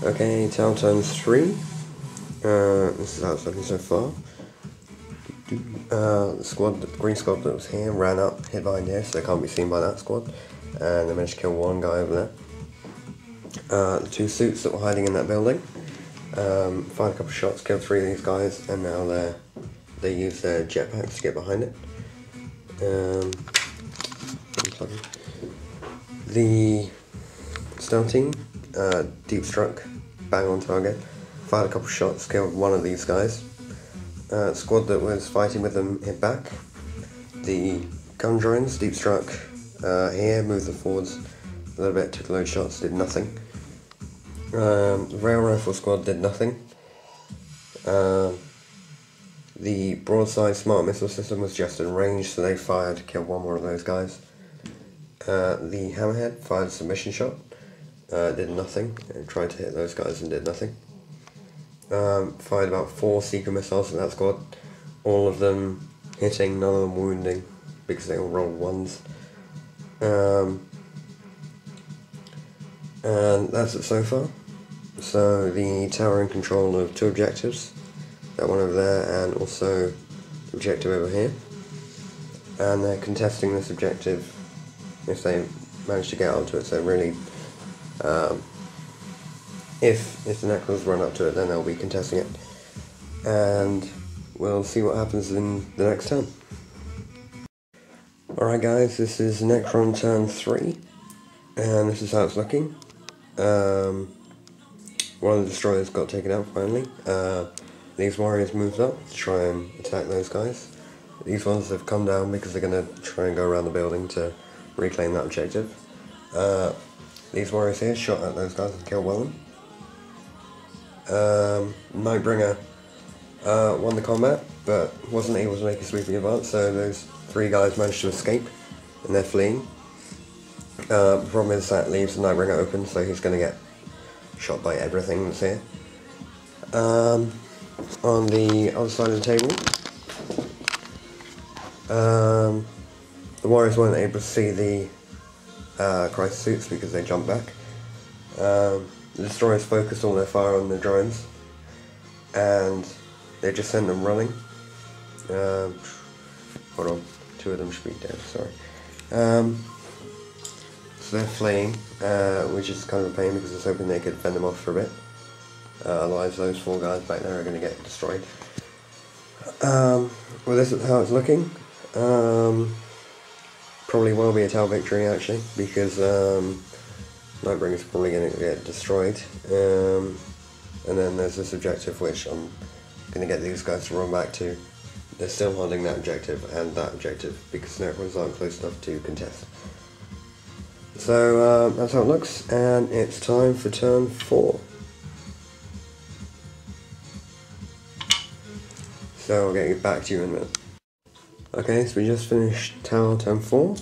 Okay, Town turn 3. This is how it's looking so far. The green squad that was here ran up, hit behind here, so they can't be seen by that squad. And they managed to kill one guy over there. The two suits that were hiding in that building fired a couple of shots, killed 3 of these guys, and now they use their jetpacks to get behind it. The stealth team, deep struck, bang on target, fired a couple of shots, killed one of these guys. Squad that was fighting with them hit back. The gun drones, deep struck here, moved them forwards a little bit, took a load of shots, did nothing. The rail rifle squad did nothing. The broadside smart missile system was just in range, so they fired to kill one more of those guys. The hammerhead fired a submission shot, did nothing, and tried to hit those guys and did nothing. Fired about 4 seeker missiles in that squad, all of them hitting, none of them wounding, because they all rolled ones. And that's it so far. So the tower in control of 2 objectives, that one over there and also the objective over here. And they're contesting this objective if they manage to get onto it, so really if the Necrons run up to it, then they'll be contesting it. And we'll see what happens in the next turn. Alright guys, this is Necron turn 3, and this is how it's looking. One of the destroyers got taken out finally. These warriors moved up to try and attack those guys. These ones have come down because they're going to try and go around the building to reclaim that objective. These warriors here shot at those guys and killed one of them. Nightbringer won the combat, but wasn't able to make a sweeping advance, so those 3 guys managed to escape, and they're fleeing. The problem is that leaves the Nightbringer open, so he's going to get shot by everything that's here. On the other side of the table, the warriors weren't able to see the crisis suits because they jumped back. The destroyers focused all their fire on the drones, and they just sent them running. Hold on, 2 of them should be dead, sorry. So they're fleeing, which is kind of a pain because I was hoping they could fend them off for a bit. Otherwise those 4 guys back there are going to get destroyed. Well, this is how it's looking. Probably will be a Tau victory actually, because Nightbringer's probably going to get destroyed. And then there's this objective which I'm going to get these guys to run back to. They're still holding that objective and that objective because Necrons aren't close enough to contest. So that's how it looks, and it's time for turn 4. So I'll get back to you in a minute. Okay, so we just finished Tower turn 4.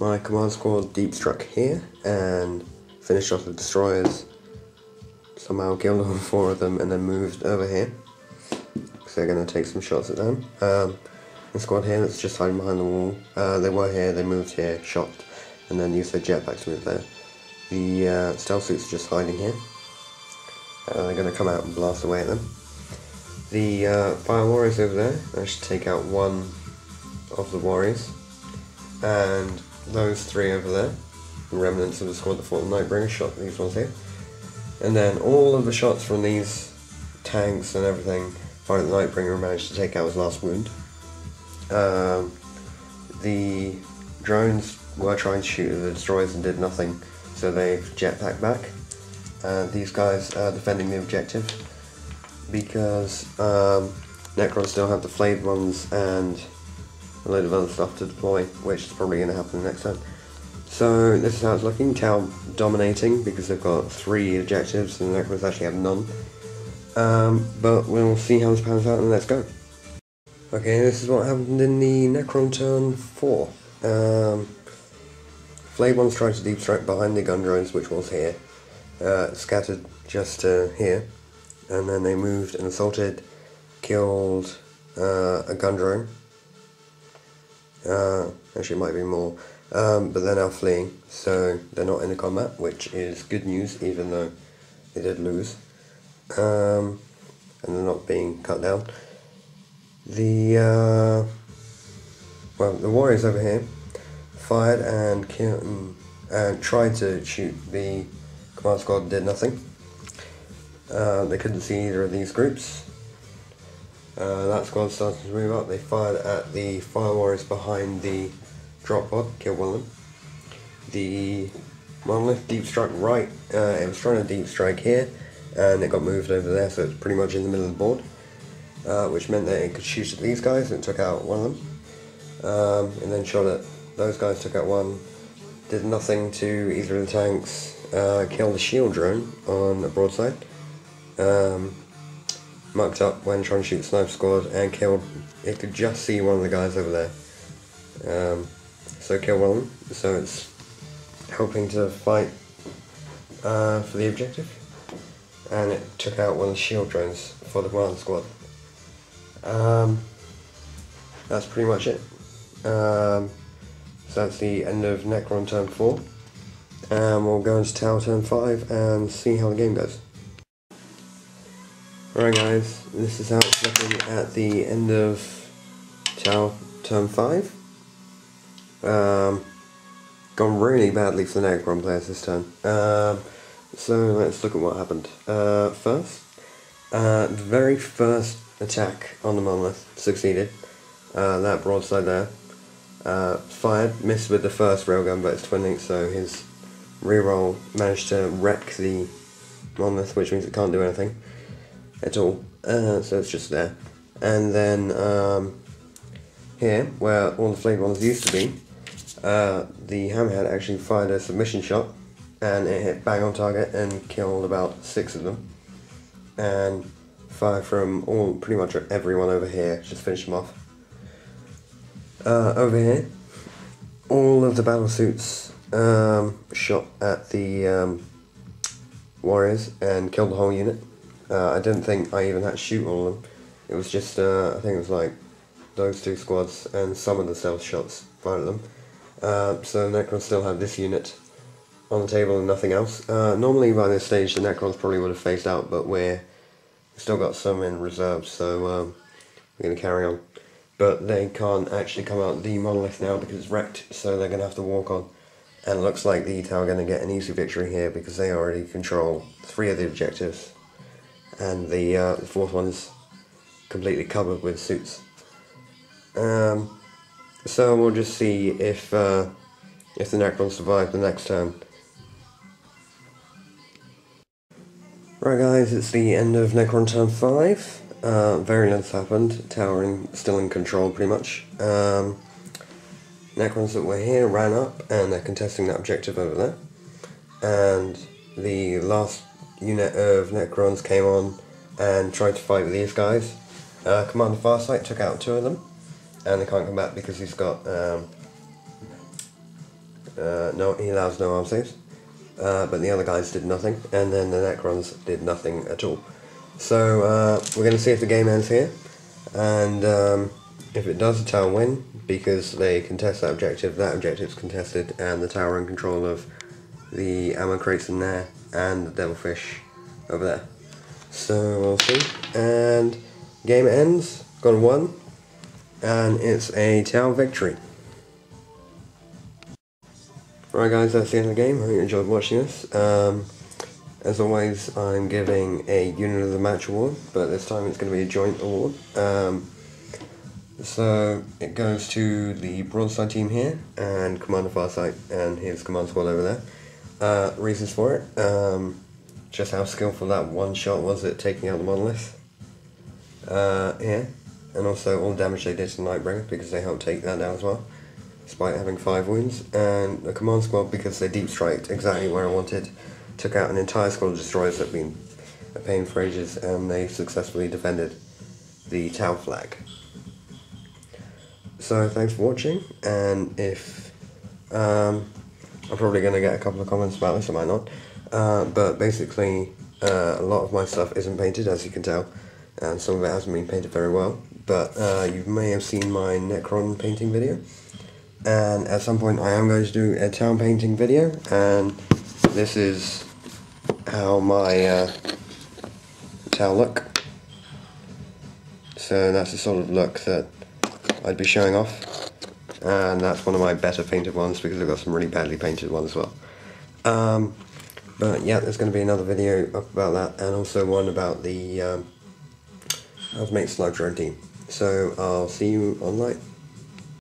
My command squad deep struck here and finished off the destroyers. Somehow killed all 4 of them and then moved over here, because they're going to take some shots at them. The squad here that's just hiding behind the wall. They were here, they moved here, shot, and then used their jetpacks to move there. The stealth suits are just hiding here. They're going to come out and blast away at them. The fire warriors over there, I should take out 1 of the warriors. And those 3 over there, the remnants of the squad that fought the Nightbringer, shot these ones here. And then all of the shots from these tanks and everything fired at the Nightbringer managed to take out his last wound. The drones were trying to shoot at the destroyers and did nothing, so they've jetpacked back. These guys are defending the objective because Necrons still have the flayed ones and a load of other stuff to deploy, which is probably going to happen next time. So this is how it's looking. Tau dominating because they've got 3 objectives and the Necrons actually have none. But we'll see how this pans out and let's go. Okay, this is what happened in the Necron turn 4. Flayed ones tried to deep strike behind the gun drones, which was here. Scattered just to here. And then they moved and assaulted, killed a gun drone. Actually it might be more. but they're now fleeing, so they're not in the combat, which is good news, even though they did lose. And they're not being cut down. The warriors over here fired and killed and tried to shoot the command squad, did nothing. They couldn't see either of these groups. That squad started to move up. They fired at the fire warriors behind the drop pod, killed one of them. The monolith deep struck right. It was trying to deep strike here, and it got moved over there, so it's pretty much in the middle of the board, which meant that it could shoot at these guys, and it took out one of them, and then shot at those guys, took out one, did nothing to either of the tanks, killed a shield drone on a broadside, mucked up when trying to shoot the sniper squad, and killed, it could just see one of the guys over there, so killed one of them, so it's helping to fight for the objective, and it took out one of the shield drones for the command squad. That's pretty much it. So that's the end of Necron turn 4, and we'll go into Tower turn 5 and see how the game goes. Alright guys, this is how it's looking at the end of Tower turn 5. Gone really badly for the Necron players this turn. So let's look at what happened. First, the very first attack on the monolith succeeded. That broadside there. Fired, missed with the first railgun, but it's twinning, so his reroll managed to wreck the monolith, which means it can't do anything at all. So it's just there. And then here, where all the flayed ones used to be, the hammerhead actually fired a submission shot, and it hit bang on target and killed about 6 of them. And fired from pretty much everyone over here, just finished them off. Over here, all of the battle suits shot at the warriors and killed the whole unit. I didn't think I even had to shoot all of them. It was just, I think it was like those 2 squads and some of the stealth shots fired at them. So Necrons still have this unit on the table and nothing else. Normally by this stage the Necrons probably would have phased out, but we've still got some in reserve, so we're going to carry on. But they can't actually come out the monolith now because it's wrecked, so they're going to have to walk on. And it looks like the Tower are going to get an easy victory here because they already control 3 of the objectives, and the 4th one is completely covered with suits. So we'll just see if the Necrons survive the next turn. Right guys, it's the end of Necron turn 5. Very little happened. Tower still in control pretty much. Necrons that were here ran up and they're contesting that objective over there. And the last unit of Necrons came on and tried to fight with these guys. Commander Farsight took out 2 of them, and they can't come back because he's got he allows no arm saves. But the other guys did nothing, and then the Necrons did nothing at all. So we're going to see if the game ends here, and if it does, the Tower win because they contest that objective's contested, and the Tower in control of the ammo crates in there and the devilfish over there. So we'll see, and game ends, got a 1, and it's a Tower victory. Right guys, that's the end of the game. I hope you enjoyed watching this. As always, I'm giving a Unit of the Match award, but this time it's going to be a joint award. So it goes to the broadside team here, and Commander Farsight and his command squad over there. Reasons for it, just how skillful that one shot was at taking out the monolith here, and also all the damage they did to Nightbringer because they helped take that down as well, despite having 5 wounds. And the command squad, because they deep striked exactly where I wanted, took out an entire squad of destroyers that have been a pain for ages, and they successfully defended the Tower flag. So thanks for watching, and if I'm probably going to get a couple of comments about this, I might not, but basically a lot of my stuff isn't painted, as you can tell, and some of it hasn't been painted very well, but you may have seen my Necron painting video. and at some point I am going to do a town painting video, and this is how my town look. So that's the sort of look that I'd be showing off, and that's one of my better painted ones because I've got some really badly painted ones as well. But yeah, there's going to be another video up about that, and also one about the how to make slugs your own team. So I'll see you online.